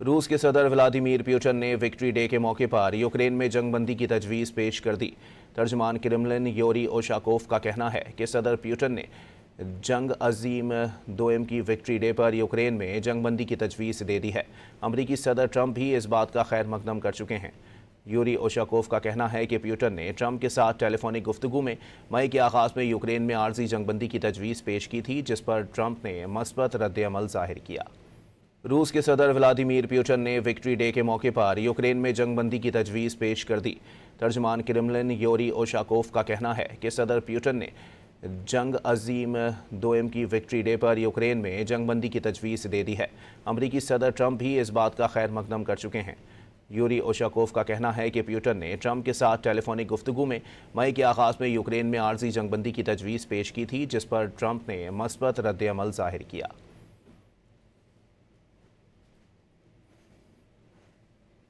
रूस के सदर व्लादिमीर पुतिन ने विक्ट्री डे के मौके पर यूक्रेन में जंग बंदी की तजवीज़ पेश कर दी। तर्जमान क्रेमलिन यूरी ओशाकोव का कहना है कि सदर पुतिन ने जंग अजीम दोम की विक्ट्री डे पर यूक्रेन में जंग बंदी की तजवीज़ दे दी है। अमरीकी सदर ट्रंप भी इस बात का खैर मकदम कर चुके हैं। यूरी ओशाकोव का कहना है कि पुतिन ने ट्रंप के साथ टेलीफोनिक गुफ्तगू में मई के आगाज़ में यूक्रेन में आर्जी जंगबंदी की तजवीज़ पेश की थी, जिस पर ट्रंप ने मस्बत रद्द-ए-अमल ज़ाहिर किया। रूस के सदर व्लादिमीर पुतिन ने विक्ट्री डे के मौके पर यूक्रेन में जंगबंदी की तजवीज़ पेश कर दी। तर्जमान क्रेमलिन यूरी ओशाकोव का कहना है कि सदर पुतिन ने जंग अजीम दोम की विक्ट्री डे पर यूक्रेन में जंगबंदी की तजवीज़ दे दी है। अमरीकी सदर ट्रंप भी इस बात का खैर मकदम कर चुके हैं। यूरी ओशाकोव का कहना है कि पुतिन ने ट्रंप के साथ टेलीफोनिक गुफ्तगू में मई के आगाज़ में यूक्रेन में आर्जी जंगबंदी की तजवीज़ पेश की थी, जिस पर ट्रंप ने मस्बत रद्द-ए-अमल ज़ाहिर किया।